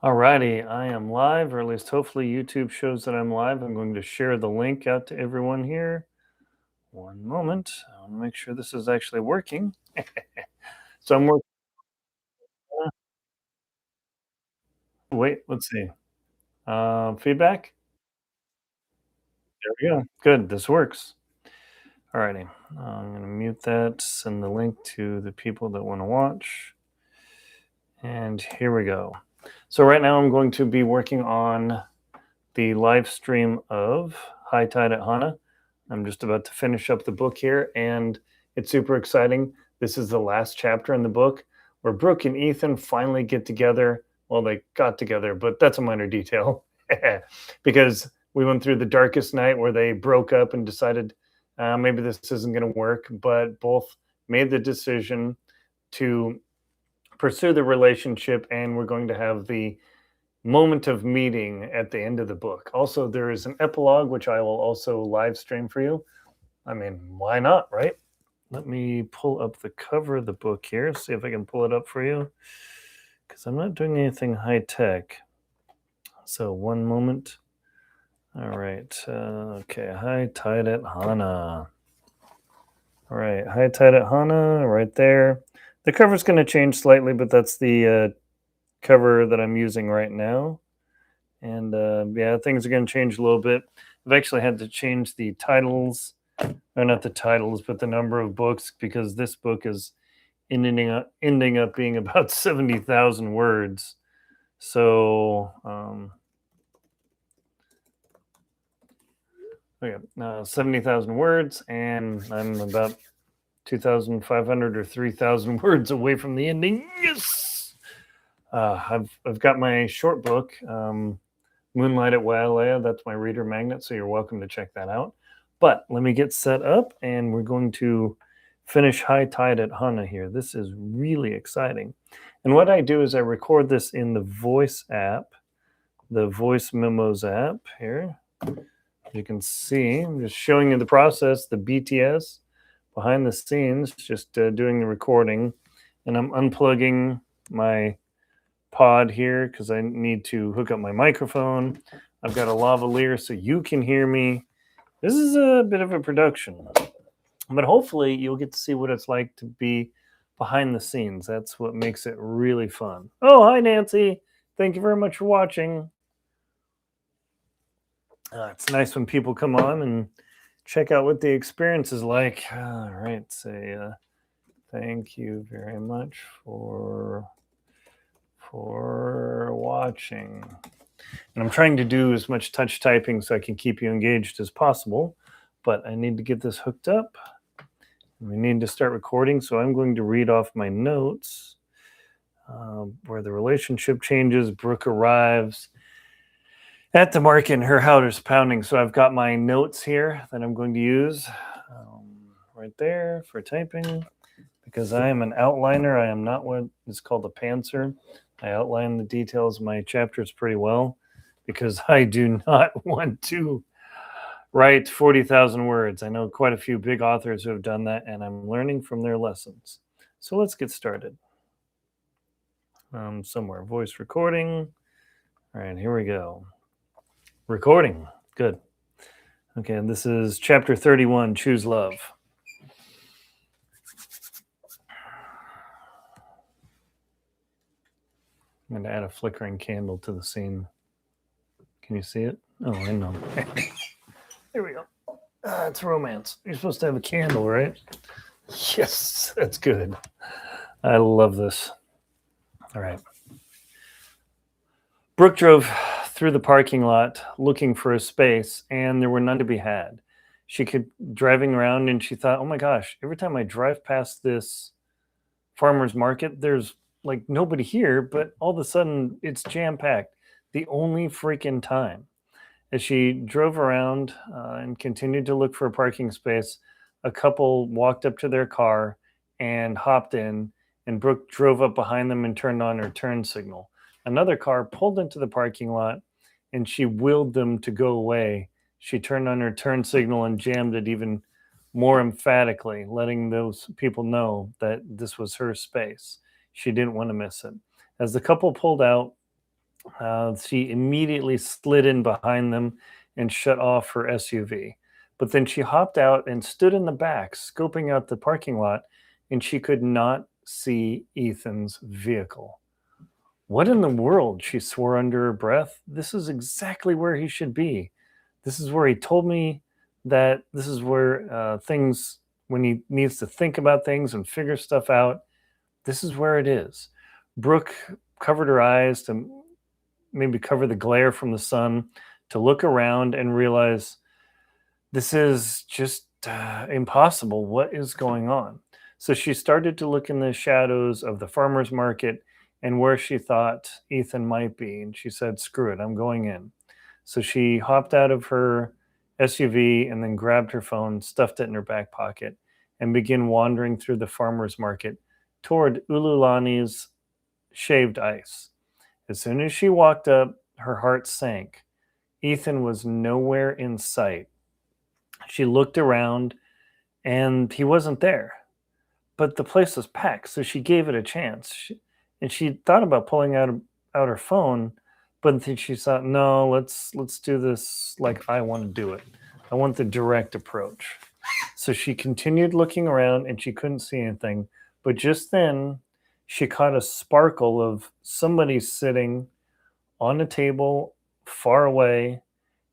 Alrighty, I am live, or at least hopefully YouTube shows that I'm live. I'm going to share the link out to everyone here. One moment. I want to make sure this is actually working. So I'm working. Wait, let's see. Feedback? There we go. Good. This works. Alrighty. I'm going to mute that, send the link to the people that want to watch. And here we go. So right now I'm going to be working on the live stream of High Tide at Hana. I'm just about to finish up the book here, and it's super exciting. This is the last chapter in the book where Brooke and Ethan finally get together. Well, they got together, but that's a minor detail because we went through the darkest night where they broke up and decided maybe this isn't going to work, but both made the decision to pursue the relationship, and we're going to have the moment of meeting at the end of the book. Also, there is an epilogue, which I will also live stream for you. I mean, why not, right? Let me pull up the cover of the book here, see if I can pull it up for you, because I'm not doing anything high tech. So, one moment. All right. Okay. High Tide at Hana. All right. High Tide at Hana, right there. The cover's going to change slightly, but that's the cover that I'm using right now. And yeah, things are going to change a little bit. I've actually had to change the titles, or not the titles, but the number of books, because this book is ending up being about 70,000 words. So, okay, 70,000 words, and I'm about 2,500 or 3,000 words away from the ending. Yes! I've got my short book, Moonlight at Wailea. That's my reader magnet, so you're welcome to check that out. But let me get set up, and we're going to finish High Tide at Hana here. This is really exciting. And what I do is I record this in the Voice app, the Voice Memos app here. You can see, I'm just showing you the process, the BTS, behind the scenes, just doing the recording. And I'm unplugging my pod here because I need to hook up my microphone. I've got a lavalier so you can hear me. This is a bit of a production, but hopefully you'll get to see what it's like to be behind the scenes. That's what makes it really fun. Oh, hi, Nancy. Thank you very much for watching. It's nice when people come on and check out what the experience is like. All right, say thank you very much for watching. And I'm trying to do as much touch typing so I can keep you engaged as possible, but I need to get this hooked up. We need to start recording, so I'm going to read off my notes where the relationship changes. Brooke arrives at the market and her heart is pounding. So I've got my notes here that I'm going to use right there for typing, because I am an outliner. I am not what is called a pantser. I outline the details of my chapters pretty well because I do not want to write 40,000 words. I know quite a few big authors who have done that, and I'm learning from their lessons. So let's get started. Somewhere, voice recording. All right, here we go. Recording. Good. Okay, this is chapter 31, Choose Love. I'm going to add a flickering candle to the scene. Can you see it? Oh, I know. There we go. It's romance. You're supposed to have a candle, right? Yes, that's good. I love this. All right. Brooke drove through the parking lot looking for a space, and there were none to be had. She kept driving around, and she thought, oh my gosh, every time I drive past this farmer's market, there's like nobody here, but all of a sudden it's jam-packed the only freaking time. As she drove around and continued to look for a parking space, a couple walked up to their car and hopped in, and Brooke drove up behind them and turned on her turn signal. Another car pulled into the parking lot, and she willed them to go away. She turned on her turn signal and jammed it even more emphatically, letting those people know that this was her space. She didn't want to miss it. As the couple pulled out, She immediately slid in behind them and shut off her SUV. But then she hopped out and stood in the back, scoping out the parking lot, and she could not see Ethan's vehicle. What in the world? She swore under her breath. This is exactly where he should be. This is where he told me that this is where things, when he needs to think about things and figure stuff out, this is where it is. Brooke covered her eyes to maybe cover the glare from the sun, to look around and realize this is just impossible. What is going on? So she started to look in the shadows of the farmer's market and where she thought Ethan might be. And she said, screw it, I'm going in. So she hopped out of her SUV and then grabbed her phone, stuffed it in her back pocket, and began wandering through the farmer's market toward Ululani's shaved ice. As soon as she walked up, her heart sank. Ethan was nowhere in sight. She looked around and he wasn't there, but the place was packed, so she gave it a chance. And she thought about pulling out her phone, but then she thought, no, let's do this like I want to do it. I want the direct approach. So she continued looking around and she couldn't see anything. But just then, she caught a sparkle of somebody sitting on a table far away,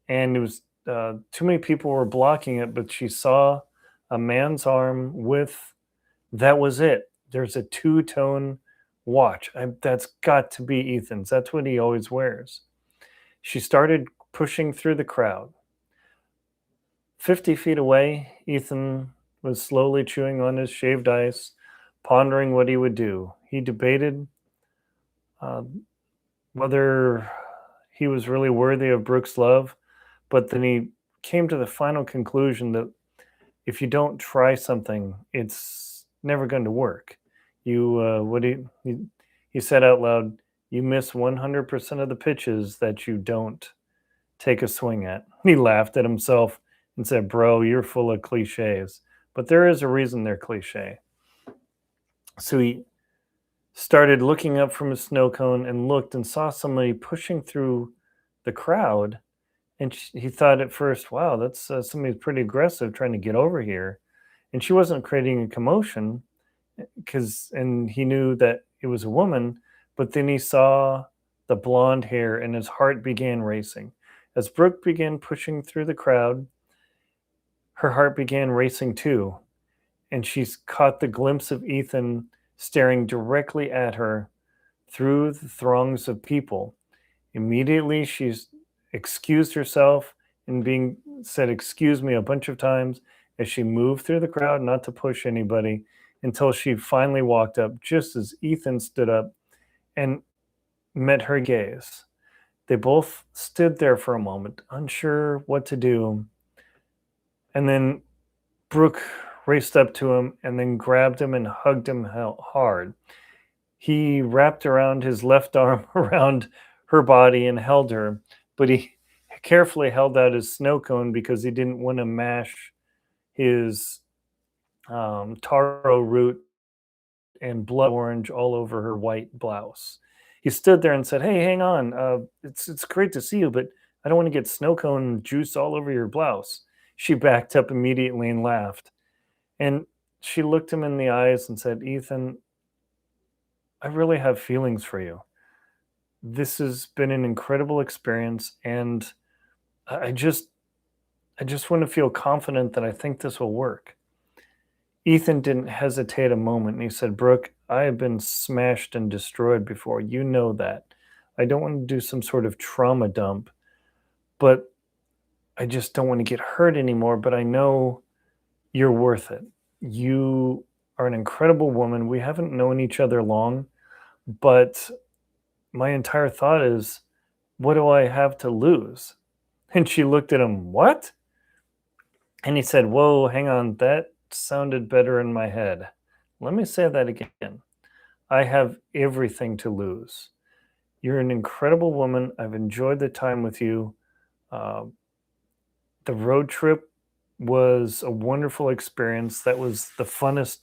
and it was too many people were blocking it. But she saw a man's arm with that was it. There's a two-tone watch. That's got to be Ethan's. That's what he always wears. She started pushing through the crowd. 50 feet away, Ethan was slowly chewing on his shaved ice, pondering what he would do. He debated uh, whether he was really worthy of Brooke's love, but then he came to the final conclusion that if you don't try something, it's never going to work. You, he said out loud, you miss 100% of the pitches that you don't take a swing at. He laughed at himself and said, bro, you're full of cliches, but there is a reason they're cliche. So he started looking up from his snow cone and looked and saw somebody pushing through the crowd. And he thought at first, wow, that's somebody pretty aggressive trying to get over here. And she wasn't creating a commotion and he knew that it was a woman, but then he saw the blonde hair and his heart began racing. As Brooke began pushing through the crowd, her heart began racing too. And she caught the glimpse of Ethan staring directly at her through the throngs of people. Immediately, she excused herself and being said, excuse me, a bunch of times as she moved through the crowd, not to push anybody, until she finally walked up just as Ethan stood up and met her gaze. They both stood there for a moment, unsure what to do. And then Brooke raced up to him and then grabbed him and hugged him hard. He wrapped around his left arm around her body and held her, but he carefully held out his snow cone because he didn't want to mash his taro root and blood orange all over her white blouse. He stood there and said, hey, hang on. It's great to see you, but I don't want to get snow cone juice all over your blouse. She backed up immediately and laughed. And she looked him in the eyes and said, Ethan, I really have feelings for you. This has been an incredible experience, and I just want to feel confident that I think this will work. Ethan didn't hesitate a moment, and he said, Brooke, I have been smashed and destroyed before. You know that. I don't want to do some sort of trauma dump, but I just don't want to get hurt anymore, but I know you're worth it. You are an incredible woman. We haven't known each other long, but my entire thought is, what do I have to lose? And she looked at him, what? And he said, whoa, hang on, that sounded better in my head. Let me say that again. I have everything to lose. You're an incredible woman. I've enjoyed the time with you. The road trip was a wonderful experience. That was the funnest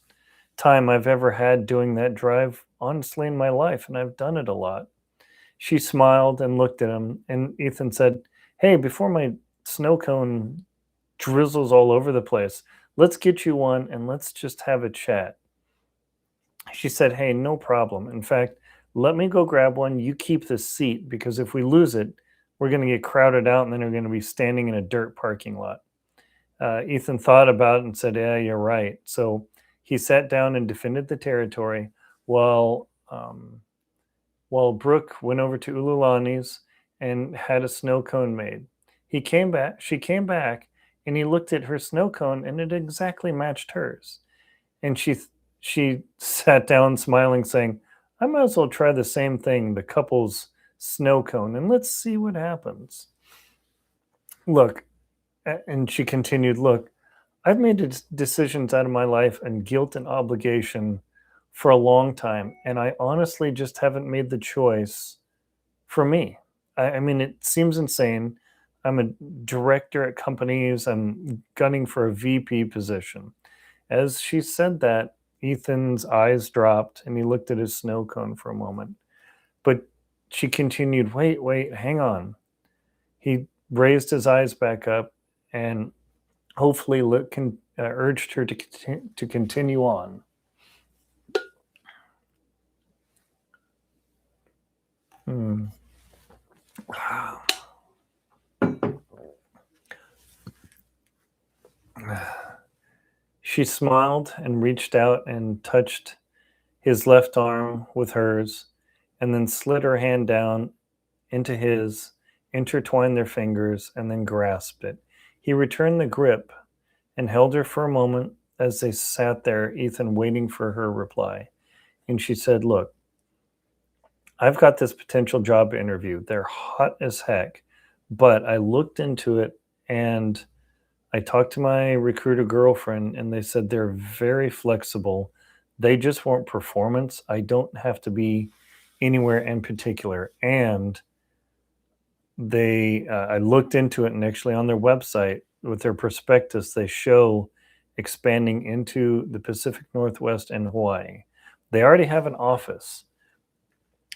time I've ever had doing that drive, honestly, in my life, and I've done it a lot. She smiled and looked at him, and Ethan said, "Hey, before my snow cone drizzles all over the place, let's get you one and let's just have a chat." She said, "Hey, no problem. In fact, let me go grab one. You keep the seat because if we lose it, we're going to get crowded out and then we're going to be standing in a dirt parking lot." Ethan thought about it and said, "Yeah, you're right." So he sat down and defended the territory while while Brooke went over to Ululani's and had a snow cone made. He came back. She came back, and he looked at her snow cone, and it exactly matched hers. And she sat down, smiling, saying, "I might as well try the same thing, the couple's snow cone, and let's see what happens." Look, and she continued, "Look, I've made decisions out of my life and guilt and obligation for a long time, and I honestly just haven't made the choice for me. I mean, it seems insane. I'm a director at companies. I'm gunning for a VP position." As she said that, Ethan's eyes dropped and he looked at his snow cone for a moment. But she continued, "Wait, wait, hang on." He raised his eyes back up and hopefully urged her to continue on. Hmm. She smiled and reached out and touched his left arm with hers, and then slid her hand down into his, intertwined their fingers, and then grasped it. He returned the grip and held her for a moment as they sat there, Ethan waiting for her reply. And she said, "Look, I've got this potential job interview. They're hot as heck, but I looked into it and I talked to my recruiter girlfriend, and they said they're very flexible. They just want performance. I don't have to be anywhere in particular." And I looked into it, and actually on their website with their prospectus, they show expanding into the Pacific Northwest and Hawaii. They already have an office.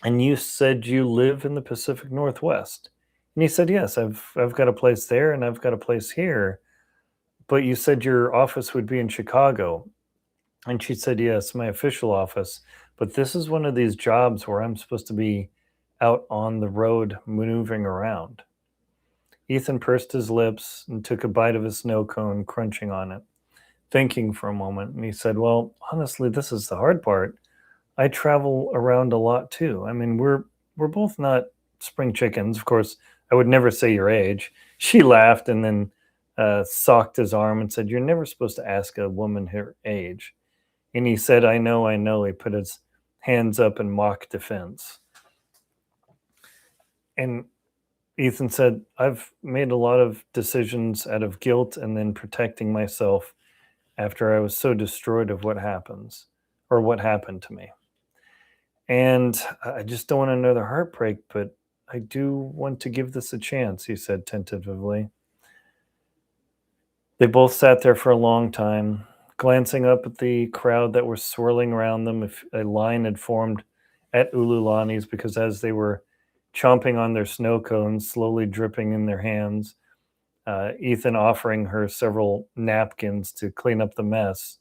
"And you said you live in the Pacific Northwest?" And he said, "Yes, I've got a place there and I've got a place here. But you said your office would be in Chicago." And she said, "Yes, my official office. But this is one of these jobs where I'm supposed to be out on the road maneuvering around." Ethan pursed his lips and took a bite of his snow cone, crunching on it, thinking for a moment. And he said, "Well, honestly, this is the hard part. I travel around a lot too. I mean, we're both not spring chickens. Of course, I would never say your age." She laughed and then socked his arm and said, "You're never supposed to ask a woman her age." And he said, "I know, I know." He put his hands up in mock defense. And Ethan said, "I've made a lot of decisions out of guilt and then protecting myself after I was so destroyed of what happened to me. And I just don't want another heartbreak, but I do want to give this a chance," he said tentatively. They both sat there for a long time, glancing up at the crowd that were swirling around them. If a line had formed at Ululani's, because as they were chomping on their snow cones, slowly dripping in their hands, Ethan offering her several napkins to clean up the mess,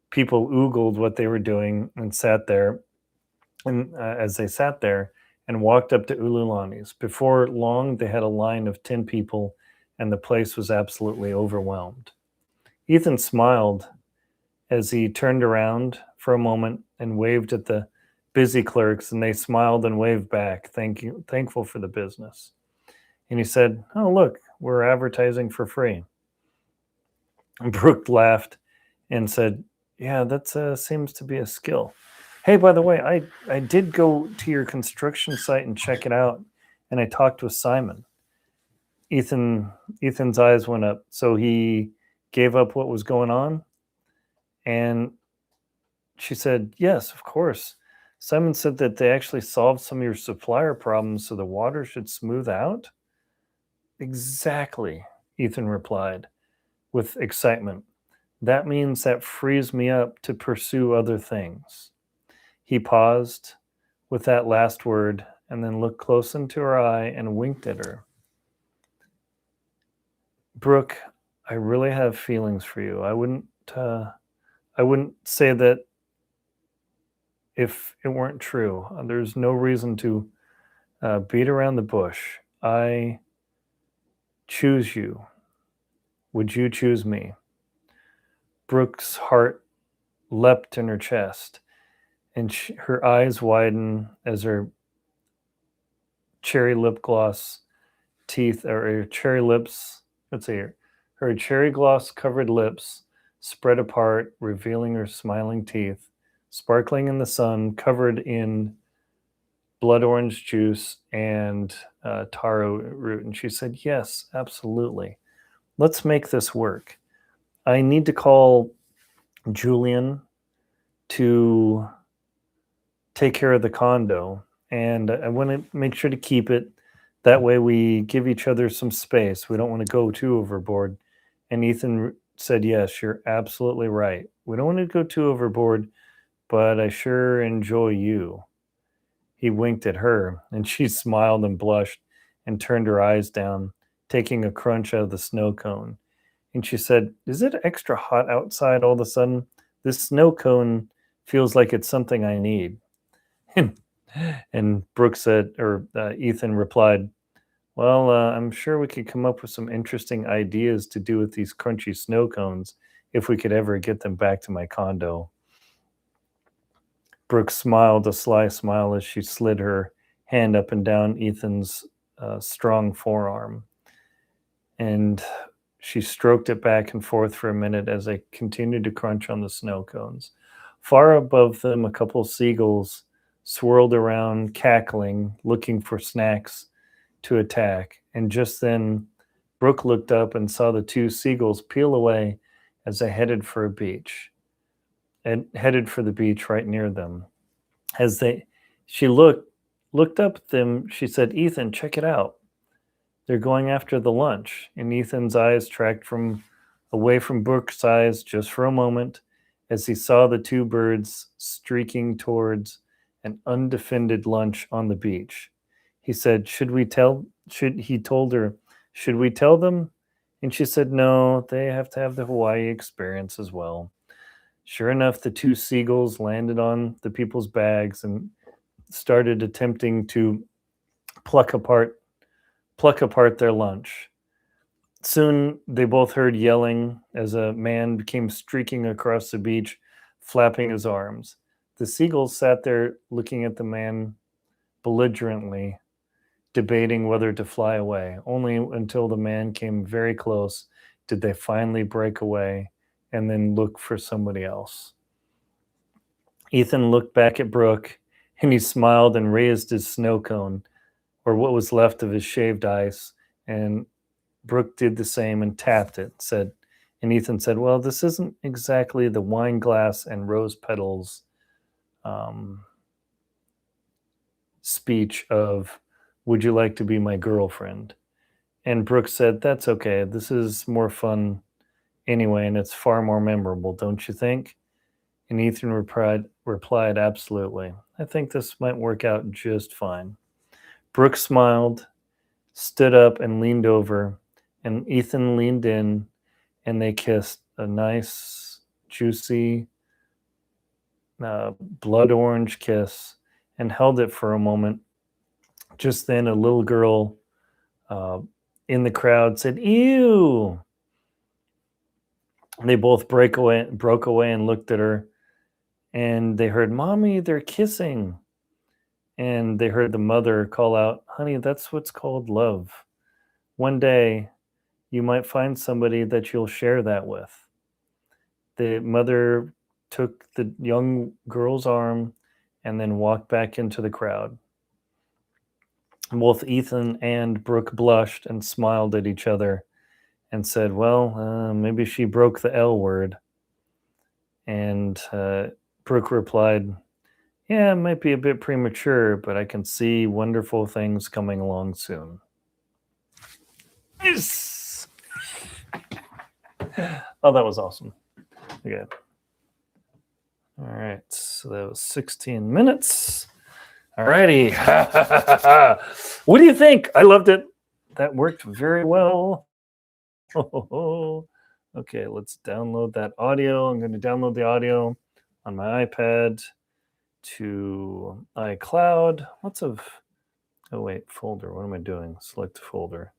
people oogled what they were doing and sat there. And as they sat there and walked up to Ululani's, before long, they had a line of 10 people, and the place was absolutely overwhelmed. Ethan smiled as he turned around for a moment and waved at the busy clerks, and they smiled and waved back, thankful for the business. And he said, "Oh, look, we're advertising for free." And Brooke laughed and said, "Yeah, that seems to be a skill. Hey, by the way, I did go to your construction site and check it out, and I talked with Simon." Ethan's eyes went up. "So he gave up what was going on?" And she said, "Yes, of course. Simon said that they actually solved some of your supplier problems so the water should smooth out." "Exactly," Ethan replied with excitement. "That means that frees me up to pursue other things." He paused with that last word and then looked close into her eye and winked at her. Brooke, I really have feelings for you. I wouldn't say that if it weren't true. There's no reason to beat around the bush. I choose you. Would you choose me? Brooke's heart leapt in her chest, and her eyes widened as her cherry lip gloss teeth, or her cherry lips, let's see here, her cherry gloss covered lips spread apart, revealing her smiling teeth, sparkling in the sun, covered in blood orange juice and taro root. And she said, yes, absolutely. Let's make this work. I need to call Julian to take care of the condo, and I want to make sure to keep it. That way we give each other some space. We don't want to go too overboard. And Ethan said, yes, you're absolutely right. We don't want to go too overboard, but I sure enjoy you. He winked at her, and she smiled and blushed and turned her eyes down, taking a crunch out of the snow cone. And she said, is it extra hot outside all of a sudden? This snow cone feels like it's something I need. And Brooke said, or Ethan replied, well, I'm sure we could come up with some interesting ideas to do with these crunchy snow cones if we could ever get them back to my condo. Brooke smiled a sly smile as she slid her hand up and down Ethan's strong forearm. And she stroked it back and forth for a minute as they continued to crunch on the snow cones. Far above them, a couple of seagulls swirled around, cackling, looking for snacks to attack. And just then, Brooke looked up and saw the two seagulls peel away as they headed for a beach, and headed for the beach right near them. As she looked up at them, she said, Ethan, check it out. They're going after the lunch. And Ethan's eyes tracked away from Brooke's eyes just for a moment as he saw the two birds streaking towards an undefended lunch on the beach. He said, he told her, should we tell them? And she said, no, they have to have the Hawaii experience as well. Sure enough, the two seagulls landed on the people's bags and started attempting to pluck apart their lunch. Soon they both heard yelling as a man came streaking across the beach, flapping his arms. The seagulls sat there looking at the man belligerently, debating whether to fly away. Only until the man came very close did they finally break away and then look for somebody else. Ethan looked back at Brooke, and he smiled and raised his snow cone, or what was left of his shaved ice, and Brooke did the same and tapped it, and Ethan said, well, this isn't exactly the wine glass and rose petals speech of, would you like to be my girlfriend? And Brooke said, that's okay. This is more fun anyway, and it's far more memorable, don't you think? And Ethan replied, absolutely. I think this might work out just fine. Brooke smiled, stood up, and leaned over, and Ethan leaned in, and they kissed a nice, juicy, blood orange kiss, and held it for a moment. Just then, a little girl in the crowd said, ew. And they both broke away and looked at her, and they heard, Mommy, they're kissing. And they heard the mother call out, honey, that's what's called love. One day, you might find somebody that you'll share that with. The mother took the young girl's arm and then walked back into the crowd. Both Ethan and Brooke blushed and smiled at each other and said, well, maybe she broke the L word. And Brooke replied, yeah, it might be a bit premature, but I can see wonderful things coming along soon. Yes. Oh, that was awesome. Okay. All right, so that was 16 minutes. Alrighty. What do you think? I loved it. That worked very well. Okay, let's download that audio. I'm going to download the audio on my iPad to iCloud. Oh wait, folder. What am I doing? Select folder.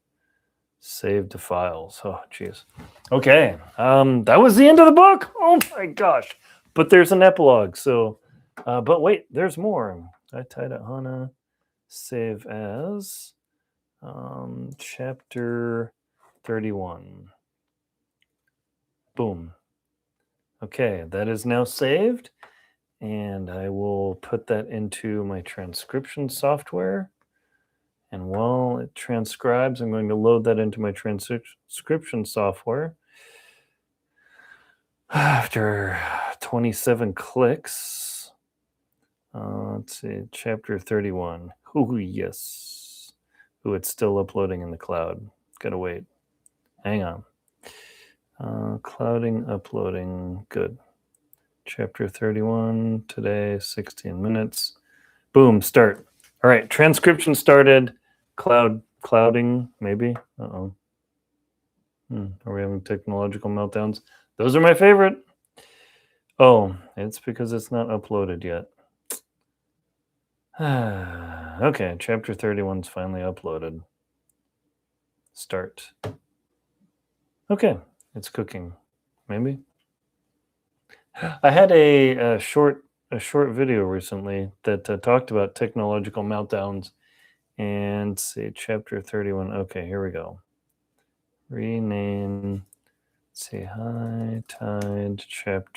Save to files. Oh, geez. Okay. That was the end of the book. Oh my gosh. But there's an epilogue. So, but wait, there's more. I tied it Hana. Save as chapter 31. Boom. Okay, that is now saved. And I will put that into my transcription software. And while it transcribes, I'm going to load that into my transcription software. After 27 clicks, let's see, chapter 31. Ooh, yes. Ooh, it's still uploading in the cloud. Gotta wait. Hang on. Clouding, uploading, good. Chapter 31, today, 16 minutes. Boom, start. All right, transcription started. Clouding, maybe. Uh-oh. Are we having technological meltdowns? Those are my favorite. Oh, it's because it's not uploaded yet. Okay, chapter 31 is finally uploaded. Start. Okay, it's cooking. Maybe. I had a short video recently that talked about technological meltdowns. And see, chapter 31. Okay, here we go. Rename. Say high tide chap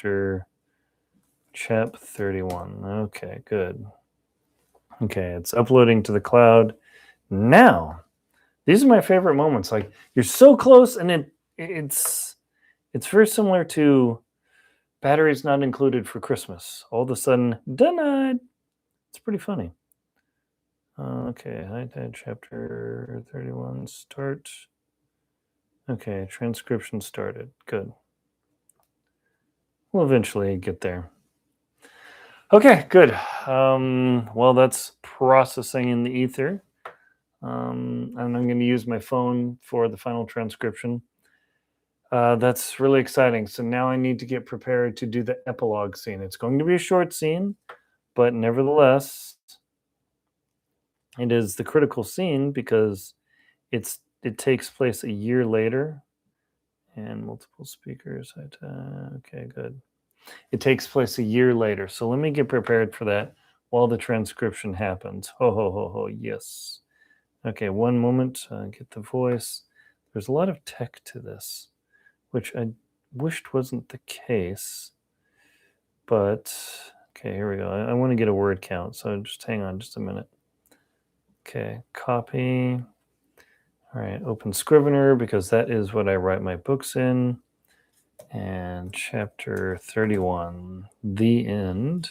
31. Okay, good. Okay, it's uploading to the cloud. Now, these are my favorite moments. Like you're so close, and it's very similar to batteries not included for Christmas. All of a sudden, denied. It's pretty funny. Okay, high tide chapter 31 start. Okay, transcription started. Good. We'll eventually get there. Okay, good. Well, that's processing in the ether. And I'm going to use my phone for the final transcription. That's really exciting. So now I need to get prepared to do the epilogue scene. It's going to be a short scene, but nevertheless, it is the critical scene because it takes place a year later. And multiple speakers. Okay, good. It takes place a year later. So let me get prepared for that while the transcription happens. Ho, ho, ho, ho, yes. Okay, one moment. Get the voice. There's a lot of tech to this, which I wished wasn't the case. But, okay, here we go. I want to get a word count, so just hang on just a minute. Okay, copy. All right, open Scrivener, because that is what I write my books in. And chapter 31, the end.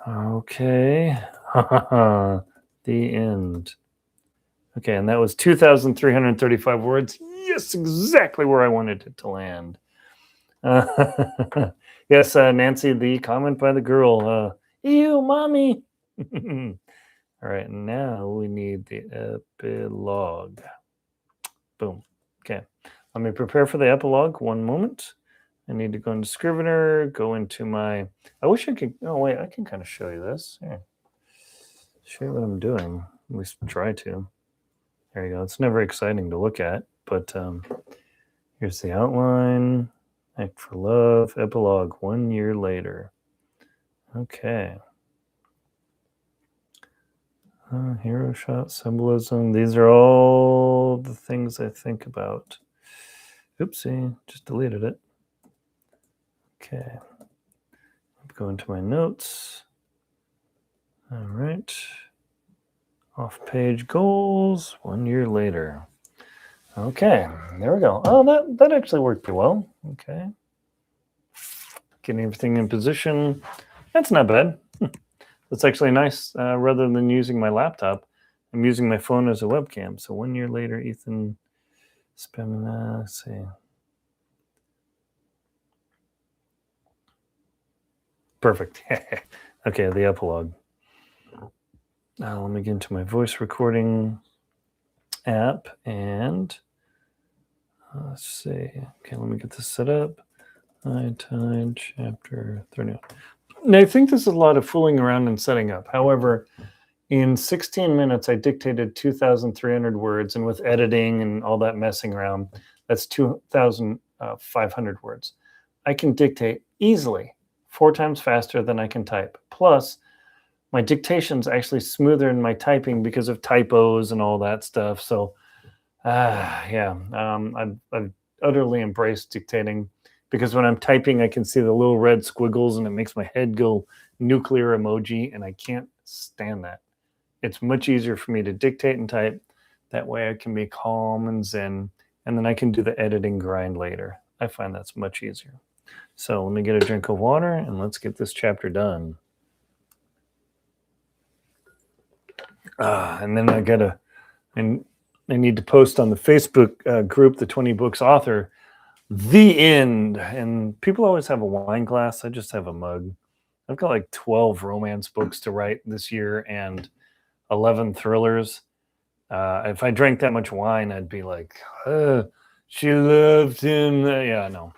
Okay. The end. Okay, and that was 2,335 words. Yes, exactly where I wanted it to land. Yes, Nancy, the comment by the girl. Ew, mommy. All right, now we need the epilogue. Boom. Okay. Let me prepare for the epilogue. One moment. I need to go into Scrivener, go into my... I wish I could... Oh, wait, I can kind of show you this. Here. Show you what I'm doing. At least try to. There you go. It's never exciting to look at, but here's the outline. Act for Love, epilogue 1 year later. Okay. Hero shot, symbolism. These are all the things I think about. Oopsie, just deleted it. Okay. Go into my notes. All right. Off-page goals 1 year later. Okay, there we go. Oh, that actually worked pretty well. Okay. Getting everything in position. That's not bad. That's actually nice. Rather than using my laptop, I'm using my phone as a webcam. So 1 year later, Ethan spamming, let's see. Perfect. Okay, the epilogue. Now let me get into my voice recording app and let's see. Okay, let me get this set up. High Tide Chapter 31. Now, I think this is a lot of fooling around and setting up. However, in 16 minutes, I dictated 2,300 words, and with editing and all that messing around, that's 2,500 words. I can dictate easily 4 times faster than I can type. Plus, my dictation's actually smoother than my typing because of typos and all that stuff. So, yeah, I've utterly embraced dictating because when I'm typing, I can see the little red squiggles and it makes my head go nuclear emoji, and I can't stand that. It's much easier for me to dictate and type. That way I can be calm and zen, and then I can do the editing grind later. I find that's much easier. So let me get a drink of water and let's get this chapter done. And then and I need to post on the Facebook group, the 20 Books Author, the end. And people always have a wine glass. I just have a mug. I've got like 12 romance books to write this year and 11 thrillers. If I drank that much wine, I'd be like, she loved him. Yeah, no.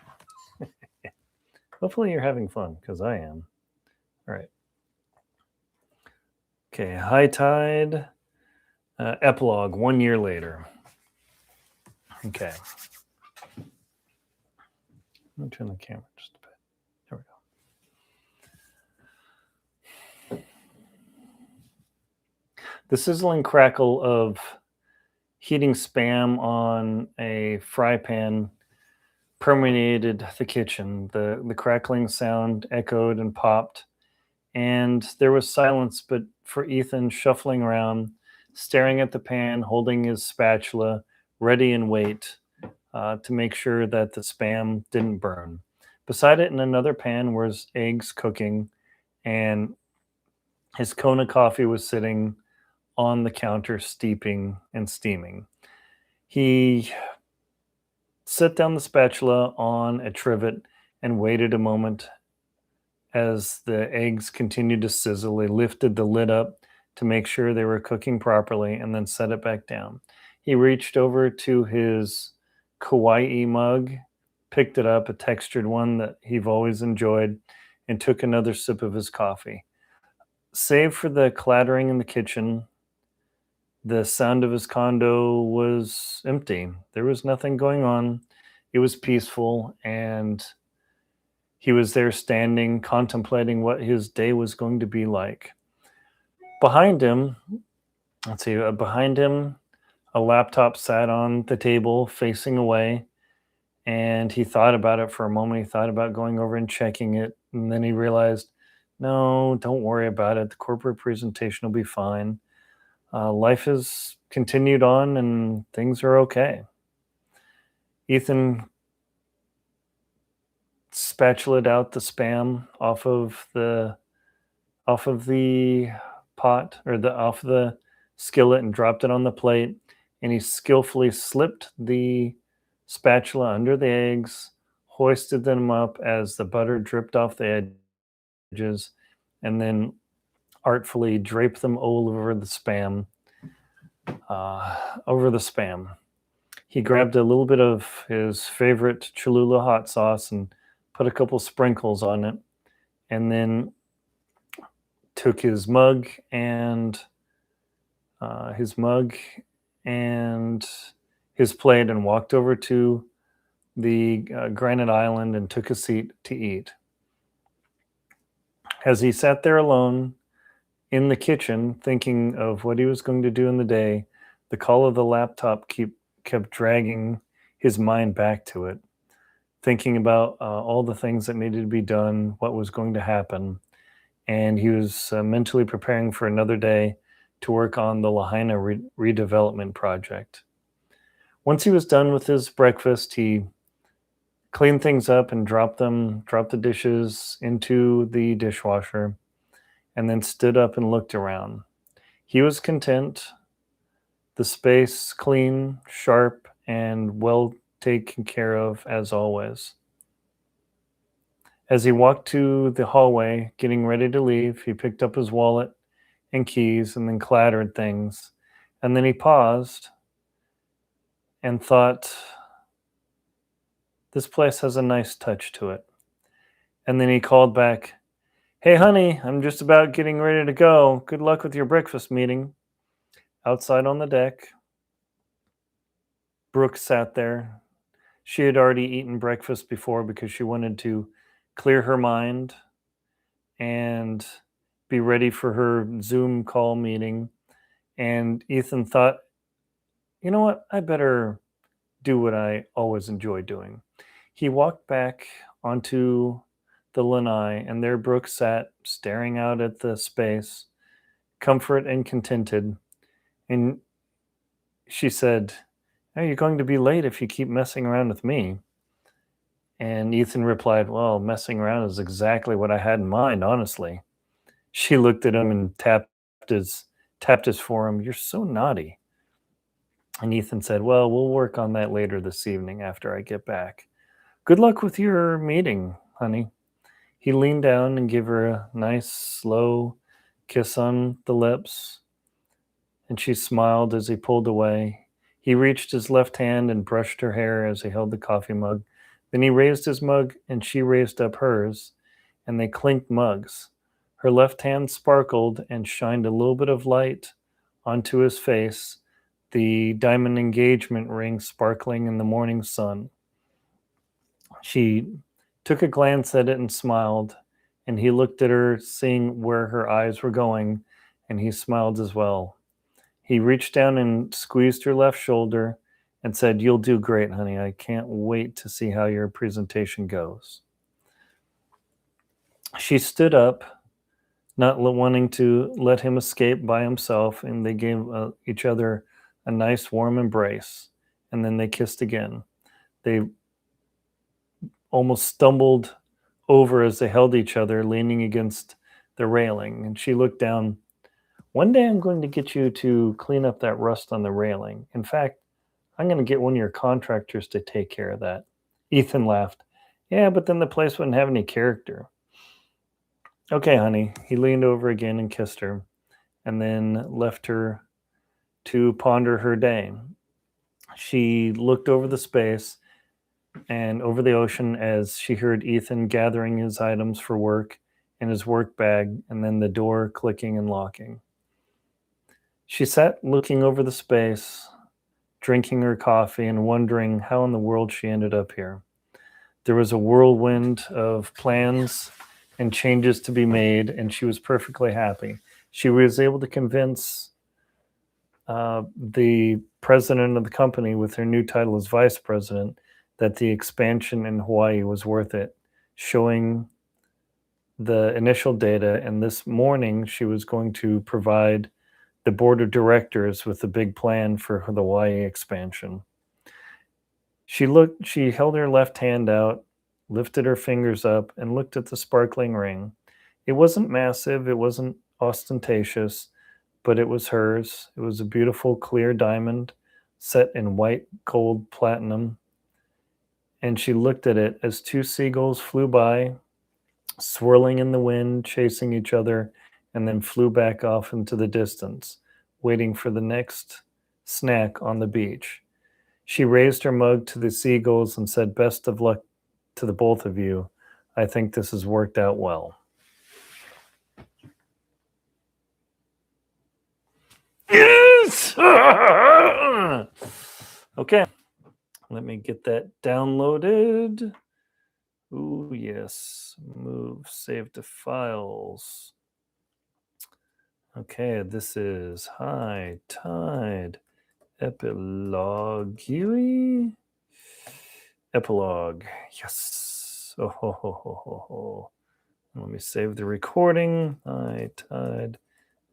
Hopefully you're having fun, because I am. All right. Okay, High Tide epilogue 1 year later. Okay. Let me turn the camera just a bit. There we go. The sizzling crackle of heating spam on a fry pan permeated the kitchen. The crackling sound echoed and popped, and there was silence but for Ethan shuffling around, staring at the pan, holding his spatula, ready and wait to make sure that the spam didn't burn. Beside it in another pan was eggs cooking, and his Kona coffee was sitting on the counter, steeping and steaming. He set down the spatula on a trivet and waited a moment as the eggs continued to sizzle. He lifted the lid up to make sure they were cooking properly and then set it back down. He reached over to his kawaii mug, picked it up, a textured one that he've always enjoyed, and took another sip of his coffee. Save for the clattering in the kitchen, the sound of his condo was empty. There was nothing going on. It was peaceful, and he was there standing, contemplating what his day was going to be like. Behind him, a laptop sat on the table facing away, and he thought about it for a moment. He thought about going over and checking it, and then he realized, no, don't worry about it. The corporate presentation will be fine. Life has continued on and things are okay. Ethan spatulaed out the spam off of the pot, or off the skillet, and dropped it on the plate, and he skillfully slipped the spatula under the eggs, hoisted them up as the butter dripped off the edges, and then artfully draped them all over the spam. He grabbed a little bit of his favorite Cholula hot sauce and put a couple sprinkles on it, and then took his mug and his plate and walked over to the granite island and took a seat to eat. As he sat there alone in the kitchen, thinking of what he was going to do in the day, the call of the laptop kept dragging his mind back to it, thinking about all the things that needed to be done, what was going to happen. And he was mentally preparing for another day to work on the Lahaina redevelopment project. Once he was done with his breakfast, he cleaned things up and dropped the dishes into the dishwasher, and then stood up and looked around. He was content. The space clean, sharp, and well taken care of as always. As he walked to the hallway, getting ready to leave, he picked up his wallet and keys and then clattered things. And then he paused and thought, this place has a nice touch to it. And then he called back, hey, honey, I'm just about getting ready to go. Good luck with your breakfast meeting. Outside on the deck, Brooke sat there. She had already eaten breakfast before because she wanted to clear her mind and be ready for her Zoom call meeting. And Ethan thought, you know what? I better do what I always enjoy doing. He walked back onto the lanai, and there Brooke sat staring out at the space, comfort and contented. And she said, are you going to be late if you keep messing around with me? And Ethan replied, well, messing around is exactly what I had in mind, honestly. She looked at him and his forearm. You're so naughty. And Ethan said, well, we'll work on that later this evening after I get back. Good luck with your meeting, honey. He leaned down and gave her a nice, slow kiss on the lips, and she smiled as he pulled away. He reached his left hand and brushed her hair as he held the coffee mug. Then he raised his mug, and she raised up hers, and they clinked mugs. Her left hand sparkled and shined a little bit of light onto his face, the diamond engagement ring sparkling in the morning sun. She took a glance at it and smiled, and he looked at her, seeing where her eyes were going, and he smiled as well. He reached down and squeezed her left shoulder and said, you'll do great, honey. I can't wait to see how your presentation goes. She stood up, not wanting to let him escape by himself, and they gave each other a nice warm embrace, and then they kissed again. They almost stumbled over as they held each other, leaning against the railing, and she looked down. One day I'm going to get you to clean up that rust on the railing. In fact, I'm going to get one of your contractors to take care of that. Ethan laughed. Yeah, but then the place wouldn't have any character. Okay, honey. He leaned over again and kissed her, and then left her to ponder her day. She looked over the space and over the ocean as she heard Ethan gathering his items for work in his work bag, and then the door clicking and locking. She sat looking over the space, drinking her coffee and wondering how in the world she ended up here. There was a whirlwind of plans and changes to be made, and she was perfectly happy. She was able to convince the president of the company, with her new title as vice president, that the expansion in Hawaii was worth it, showing the initial data. And this morning, she was going to provide the board of directors with a big plan for the Hawaii expansion. She held her left hand out, lifted her fingers up, and looked at the sparkling ring. It wasn't massive, it wasn't ostentatious, but it was hers. It was a beautiful, clear diamond set in white gold platinum. And she looked at it as two seagulls flew by, swirling in the wind, chasing each other, and then flew back off into the distance, waiting for the next snack on the beach. She raised her mug to the seagulls and said, best of luck to the both of you. I think this has worked out well. Yes! Okay, let me get that downloaded. Ooh, yes. Move, save to files. Okay, this is High Tide Epilogue. Epilogue. Yes. Oh, ho, ho, ho, ho, ho. Let me save the recording. High Tide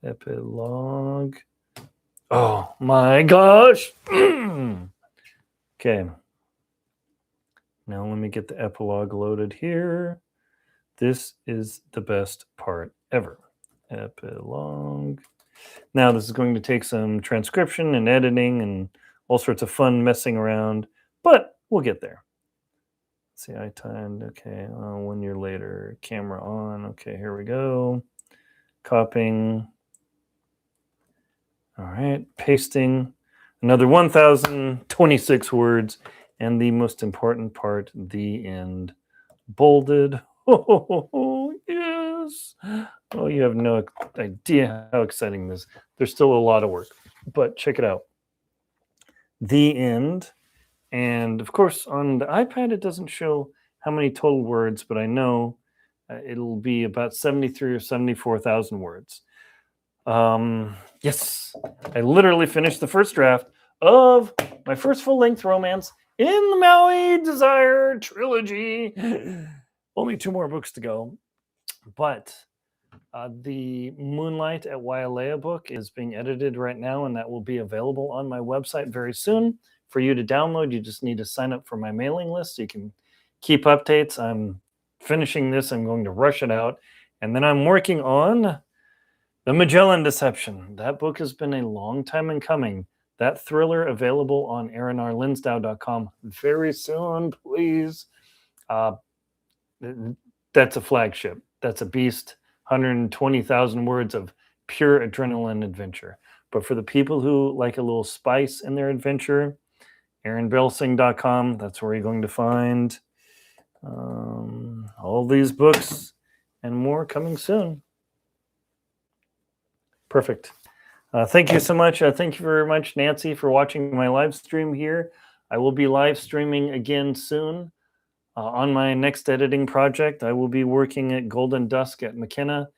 Epilogue. Oh my gosh. Okay. Now let me get the epilogue loaded here. This is the best part ever. Epilogue. Now this is going to take some transcription and editing and all sorts of fun messing around, but we'll get there. Let's see, I timed. Okay, 1 year later, camera on. Okay, here we go. Copying. All right, pasting another 1,026 words. And the most important part, the end, bolded. Oh, yes. Oh, you have no idea how exciting this is. There's still a lot of work, but check it out. The end. And of course, on the iPad, it doesn't show how many total words, but I know it'll be about 73 or 74,000 words. Yes, I literally finished the first draft of my first full-length romance in the Maui Desire trilogy. Only 2 more books to go, but the Moonlight at Wailea book is being edited right now, and that will be available on my website very soon for you to download. You just need to sign up for my mailing list so you can keep updates. I'm finishing this. I'm going to rush it out, and then I'm working on The Magellan Deception. That book has been a long time in coming. That thriller available on aaronrlinsdau.com very soon, please. That's a flagship. That's a beast. 120,000 words of pure adrenaline adventure. But for the people who like a little spice in their adventure, aaronbelsing.com, that's where you're going to find all these books and more coming soon. Perfect. Thank you so much. Thank you very much, Nancy, for watching my live stream here. I will be live streaming again soon on my next editing project. I will be working at Golden Dusk at McKenna,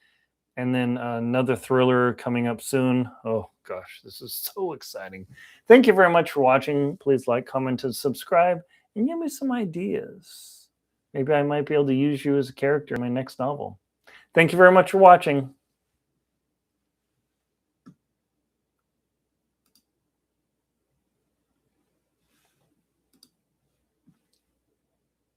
and then another thriller coming up soon. Oh gosh, this is so exciting. Thank you very much for watching. Please like, comment, and subscribe, and give me some ideas. Maybe I might be able to use you as a character in my next novel. Thank you very much for watching.